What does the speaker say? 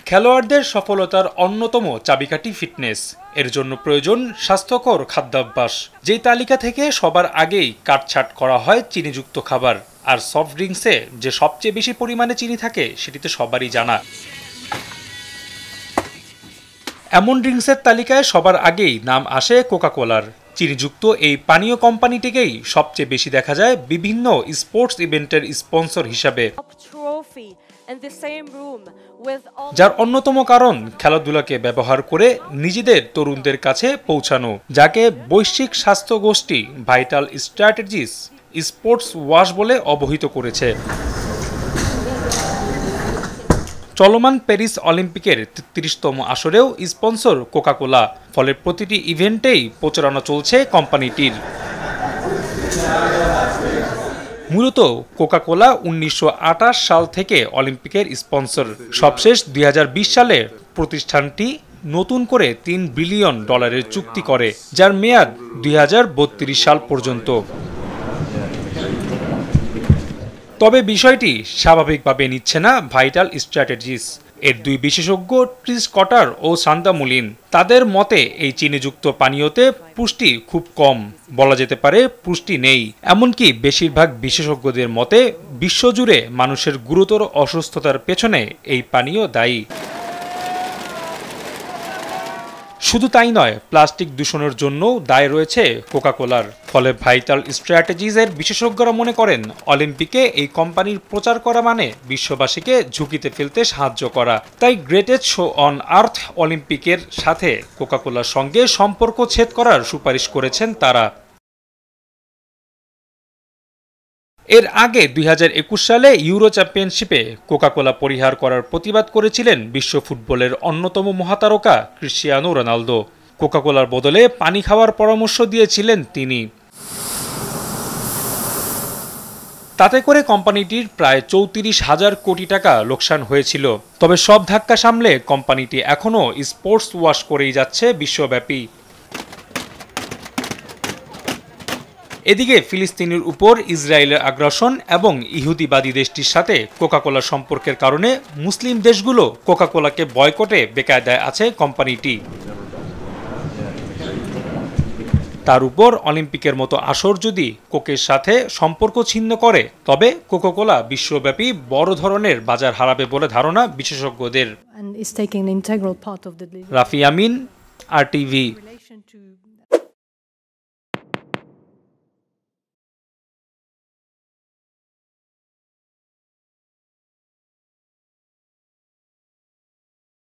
খেলোয়াড়দের সফলতার অন্যতম চাবিকাঠি ফিটনেস। এর জন্য প্রয়োজন স্বাস্থ্যকর খাদ্যাভ্যাস। যেই তালিকা থেকে সবার আগেই কাটছাঁট করা হয় চিনিযুক্ত খাবার। আর সফট ড্রিঙ্কসে যে সবচেয়ে বেশি পরিমাণে চিনি থাকে সেটি তো সবারই জানা। এমন ড্রিঙ্কসের তালিকায় সবার আগেই নাম আসে কোকাকোলার। চিনিযুক্ত এই পানীয় কোম্পানিটিকেই সবচেয়ে বেশি দেখা যায় বিভিন্ন স্পোর্টস ইভেন্টের স্পন্সর হিসাবে, যার অন্যতম কারণ খেলাধুলাকে ব্যবহার করে নিজেদের তরুণদের কাছে পৌঁছানো, যাকে বৈশ্বিক স্বাস্থ্য গোষ্ঠী ভাইটাল স্ট্র্যাটেজিস স্পোর্টস ওয়াশ বলে অবহিত করেছে। চলমান প্যারিস অলিম্পিকের ৩৩তম আসরেও স্পন্সর কোকাকোলা। ফলে প্রতিটি ইভেন্টেই প্রচারণা চলছে কোম্পানিটির। মূলত কোকাকোলা ১৯২৮ সাল থেকে অলিম্পিকের স্পন্সর। সবশেষ ২০২০ সালে প্রতিষ্ঠানটি নতুন করে $৩ বিলিয়ন চুক্তি করে, যার মেয়াদ ২০৩২ সাল পর্যন্ত। তবে বিষয়টি স্বাভাবিকভাবে নিচ্ছে না ভাইটাল স্ট্র্যাটেজিস। এর দুই বিশেষজ্ঞ ট্রিস কটার ও সান্দা মুলিন। তাদের মতে এই চিনিযুক্ত পানীয়তে পুষ্টি খুব কম, বলা যেতে পারে পুষ্টি নেই। এমনকি বেশিরভাগ বিশেষজ্ঞদের মতে বিশ্বজুড়ে মানুষের গুরুতর অসুস্থতার পেছনে এই পানীয় দায়ী। শুধু তাই নয়, প্লাস্টিক দূষণের জন্য দায় রয়েছে কোকাকোলার। ফলে ভাইটাল স্ট্র্যাটেজিজের বিশেষজ্ঞরা মনে করেন অলিম্পিকে এই কোম্পানির প্রচার করা মানে বিশ্ববাসীকে ঝুঁকিতে ফেলতে সাহায্য করা। তাই গ্রেটেস্ট শো অন আর্থ অলিম্পিকের সাথে কোকাকোলার সঙ্গে সম্পর্ক ছেদ করার সুপারিশ করেছেন তারা। এর আগে ২০২১ সালে ইউরো চ্যাম্পিয়নশিপে কোকাকোলা পরিহার করার প্রতিবাদ করেছিলেন বিশ্ব ফুটবলের অন্যতম মহাতারকা ক্রিশ্চিয়ানো রোনালদো। কোকাকোলার বদলে পানি খাওয়ার পরামর্শ দিয়েছিলেন তিনি। তাতে করে কোম্পানিটির প্রায় ৩৪,০০০ কোটি টাকা লোকসান হয়েছিল। তবে সব ধাক্কা সামলে কোম্পানিটি এখনও স্পোর্টস ওয়াশ করেই যাচ্ছে বিশ্বব্যাপী। এদিকে ফিলিস্তিনের উপর ইসরায়েলের আগ্রাসন এবং ইহুদিবাদী দেশটির সাথে কোকাকোলার সম্পর্কের কারণে মুসলিম দেশগুলো কোকাকোলাকে বয়কটে বেকায়দায় আছে কোম্পানিটি। তার উপর অলিম্পিকের মতো আসর যদি কোকের সাথে সম্পর্ক ছিন্ন করে, তবে কোকাকোলা বিশ্বব্যাপী বড় ধরনের বাজার হারাবে বলে ধারণা বিশেষজ্ঞদের। রাফি আমিন, RTV।